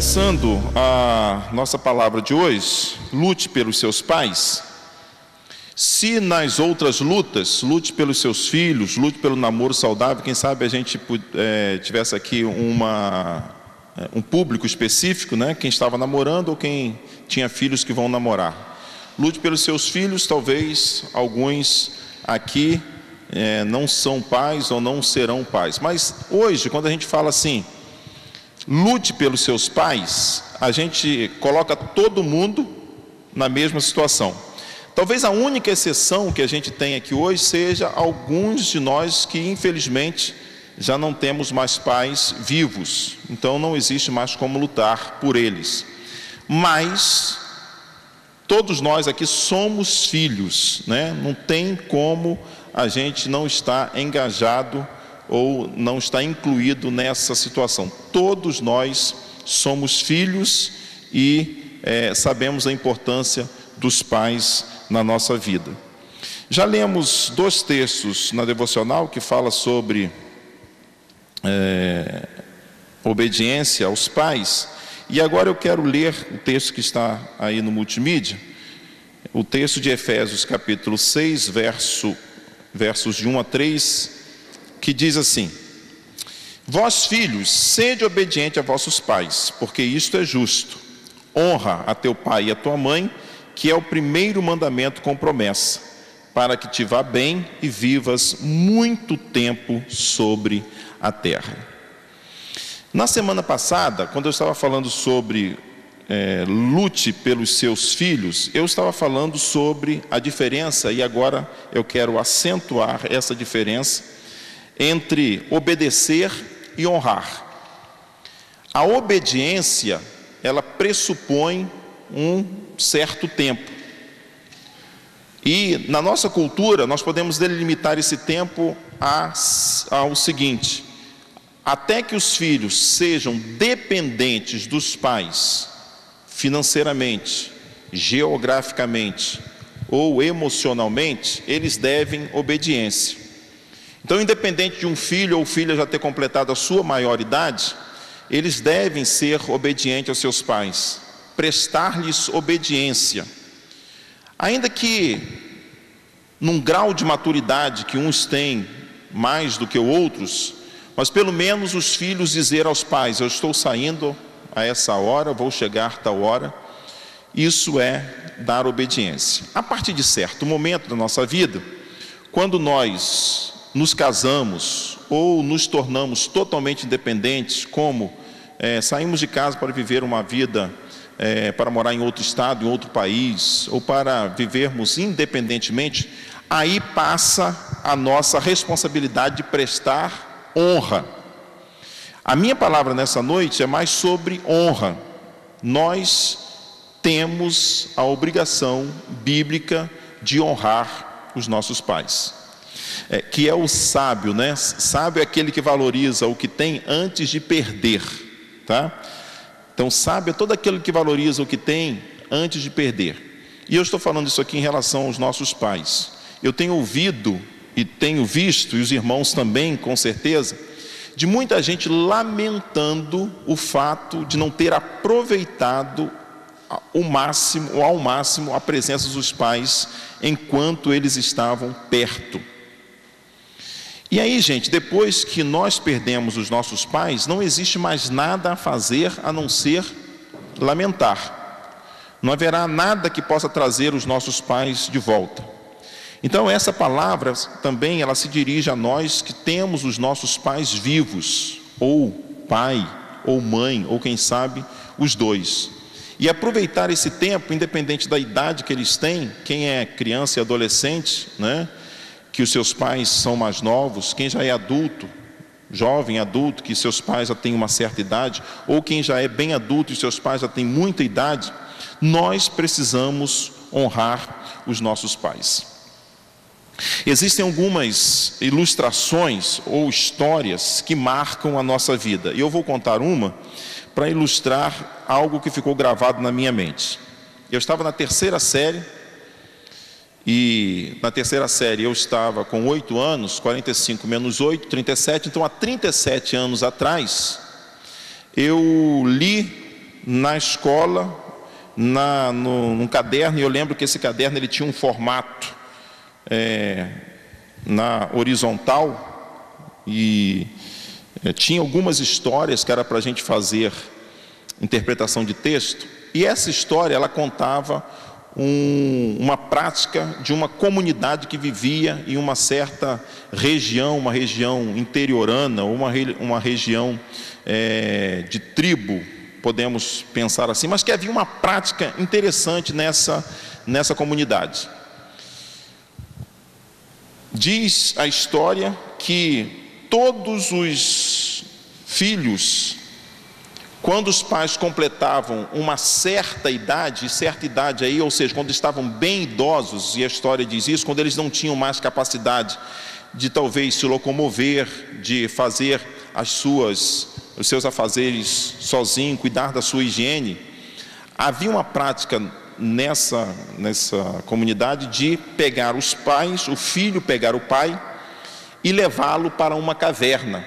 começando a nossa palavra de hoje, lute pelos seus pais. Se nas outras lutas, lute pelos seus filhos, lute pelo namoro saudável, quem sabe a gente tivesse aqui um público específico, né? Quem estava namorando ou quem tinha filhos que vão namorar. Lute pelos seus filhos, talvez alguns aqui não são pais ou não serão pais. Mas hoje, quando a gente fala assim, lute pelos seus pais, a gente coloca todo mundo na mesma situação. Talvez a única exceção que a gente tem aqui hoje seja alguns de nós que infelizmente já não temos mais pais vivos, então não existe mais como lutar por eles. Mas todos nós aqui somos filhos, né? Não tem como a gente não estar engajado ou não está incluído nessa situação. Todos nós somos filhos e sabemos a importância dos pais na nossa vida. Já lemos 2 textos na devocional que fala sobre obediência aos pais, e agora eu quero ler o texto que está aí no multimídia, o texto de Efésios capítulo 6, versos de 1 a 3, que diz assim: Vós, filhos, sede obediente a vossos pais, porque isto é justo. Honra a teu pai e a tua mãe, que é o primeiro mandamento com promessa, para que te vá bem e vivas muito tempo sobre a terra. Na semana passada, quando eu estava falando sobre lute pelos seus filhos, eu estava falando sobre a diferença, e agora eu quero acentuar essa diferença entre obedecer e honrar. A obediência, ela pressupõe um certo tempo. E na nossa cultura, nós podemos delimitar esse tempo ao seguinte: até que os filhos sejam dependentes dos pais, financeiramente, geograficamente ou emocionalmente, eles devem obediência. Então, independente de um filho ou filha já ter completado a sua maioridade, eles devem ser obedientes aos seus pais, prestar-lhes obediência. Ainda que num grau de maturidade que uns têm mais do que outros, mas pelo menos os filhos dizer aos pais: eu estou saindo a essa hora, vou chegar a tal hora. Isso é dar obediência. A partir de certo momento da nossa vida, quando nós nos casamos ou nos tornamos totalmente independentes, como saímos de casa para viver uma vida, para morar em outro estado, em outro país, ou para vivermos independentemente, aí passa a nossa responsabilidade de prestar honra. A minha palavra nessa noite é mais sobre honra. Nós temos a obrigação bíblica de honrar os nossos pais. Que é o sábio, né? Sábio é aquele que valoriza o que tem antes de perder, tá? Então, sábio é todo aquele que valoriza o que tem antes de perder. E eu estou falando isso aqui em relação aos nossos pais. Eu tenho ouvido e tenho visto, e os irmãos também, com certeza, de muita gente lamentando o fato de não ter aproveitado ao máximo a presença dos pais enquanto eles estavam perto. E aí, gente, depois que nós perdemos os nossos pais, não existe mais nada a fazer a não ser lamentar. Não haverá nada que possa trazer os nossos pais de volta. Então, essa palavra também, ela se dirige a nós que temos os nossos pais vivos, ou pai, ou mãe, ou quem sabe, os dois. E aproveitar esse tempo, independente da idade que eles têm, quem é criança e adolescente, né? Que os seus pais são mais novos, quem já é adulto, jovem, adulto, que seus pais já têm uma certa idade, ou quem já é bem adulto e seus pais já têm muita idade, nós precisamos honrar os nossos pais. Existem algumas ilustrações ou histórias que marcam a nossa vida, e eu vou contar uma para ilustrar algo que ficou gravado na minha mente. Eu estava na 3ª série, e na 3ª série eu estava com 8 anos, 45 menos 8, 37, então há 37 anos atrás, eu li na escola, num caderno, e eu lembro que esse caderno ele tinha um formato na horizontal, e tinha algumas histórias que era para a gente fazer interpretação de texto, e essa história ela contava uma prática de uma comunidade que vivia em uma certa região, uma região interiorana, ou uma região de tribo, podemos pensar assim, mas que havia uma prática interessante nessa comunidade. Diz a história que todos os filhos, quando os pais completavam uma certa idade aí, ou seja, quando estavam bem idosos, e a história diz isso, quando eles não tinham mais capacidade de talvez se locomover, de fazer os seus afazeres sozinho, cuidar da sua higiene, havia uma prática nessa comunidade de pegar os pais, o filho pegar o pai e levá-lo para uma caverna.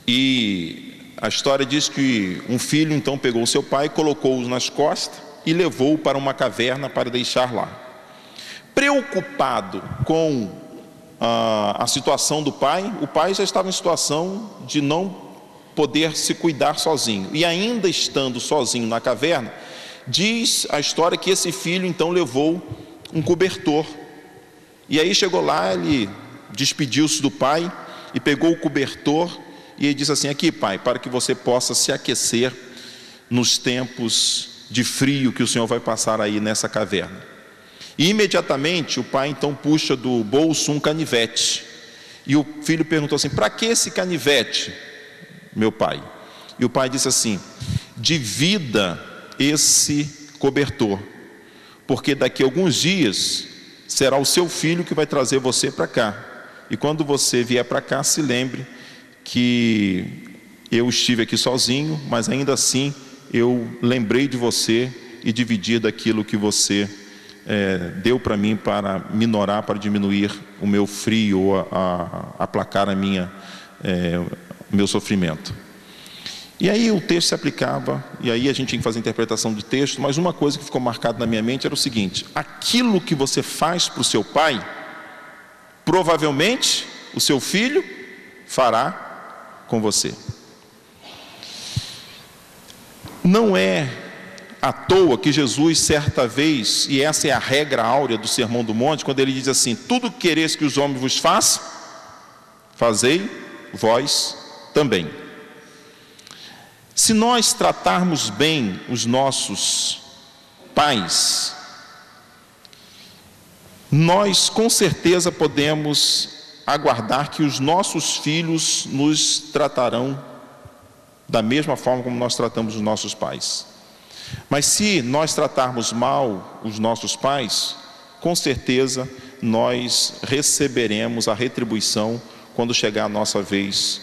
E a história diz que um filho então pegou o seu pai, colocou-o nas costas e levou-o para uma caverna para deixar lá. Preocupado com a situação do pai, o pai já estava em situação de não poder se cuidar sozinho. E ainda estando sozinho na caverna, diz a história que esse filho então levou um cobertor. E aí chegou lá, ele despediu-se do pai e pegou o cobertor e ele disse assim: aqui, pai, para que você possa se aquecer nos tempos de frio que o Senhor vai passar aí nessa caverna. E imediatamente o pai então puxa do bolso um canivete. E o filho perguntou assim: para que esse canivete, meu pai? E o pai disse assim: divida esse cobertor, porque daqui a alguns dias será o seu filho que vai trazer você para cá. E quando você vier para cá, se lembre que eu estive aqui sozinho, mas ainda assim eu lembrei de você e dividi daquilo que você deu para mim para minorar, para diminuir o meu frio, ou aplacar o meu sofrimento. E aí o texto se aplicava, e aí a gente tinha que fazer interpretação de texto, mas uma coisa que ficou marcada na minha mente era o seguinte: aquilo que você faz para o seu pai, provavelmente o seu filho fará com você. Não é à toa que Jesus, certa vez, e essa é a regra áurea do Sermão do Monte, quando ele diz assim: tudo que quereis que os homens vos façam, fazei vós também. Se nós tratarmos bem os nossos pais, nós com certeza podemos aguardar que os nossos filhos nos tratarão da mesma forma como nós tratamos os nossos pais. Mas se nós tratarmos mal os nossos pais, com certeza nós receberemos a retribuição quando chegar a nossa vez,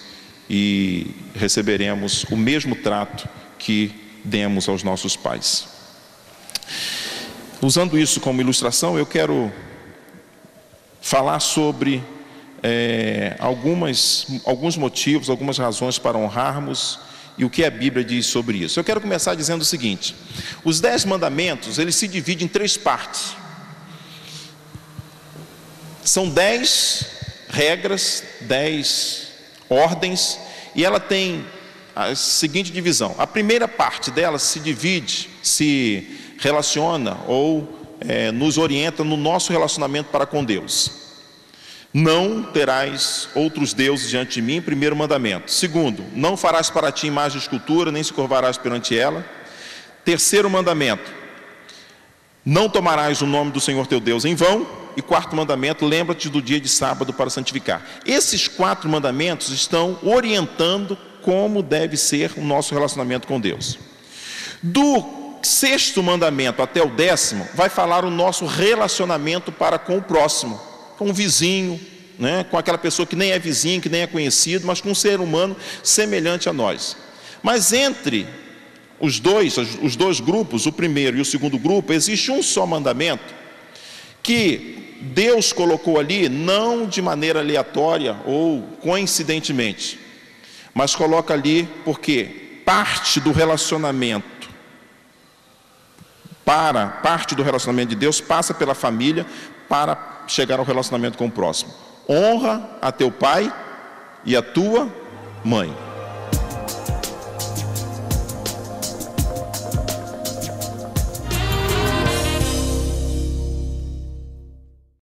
e receberemos o mesmo trato que demos aos nossos pais. Usando isso como ilustração, eu quero falar sobre alguns motivos, algumas razões para honrarmos e o que a Bíblia diz sobre isso. Eu quero começar dizendo o seguinte: os 10 mandamentos, eles se dividem em 3 partes. São 10 regras, 10 ordens, e ela tem a seguinte divisão. A primeira parte dela se relaciona ou nos orienta no nosso relacionamento para com Deus. Não terás outros deuses diante de mim, primeiro mandamento. Segundo, não farás para ti imagem de escultura, nem se curvarás perante ela. Terceiro mandamento, não tomarás o nome do Senhor teu Deus em vão. E quarto mandamento, lembra-te do dia de sábado para santificar. Esses 4 mandamentos estão orientando como deve ser o nosso relacionamento com Deus. Do 6º mandamento até o 10º, vai falar o nosso relacionamento para com o próximo, com o vizinho, né? Com aquela pessoa que nem é vizinho, que nem é conhecido, mas com um ser humano semelhante a nós. Mas entre os dois grupos, o primeiro e o segundo grupo, existe um só mandamento que Deus colocou ali, não de maneira aleatória ou coincidentemente, mas coloca ali porque parte do relacionamento de Deus passa pela família para chegar ao relacionamento com o próximo. Honra a teu pai e a tua mãe.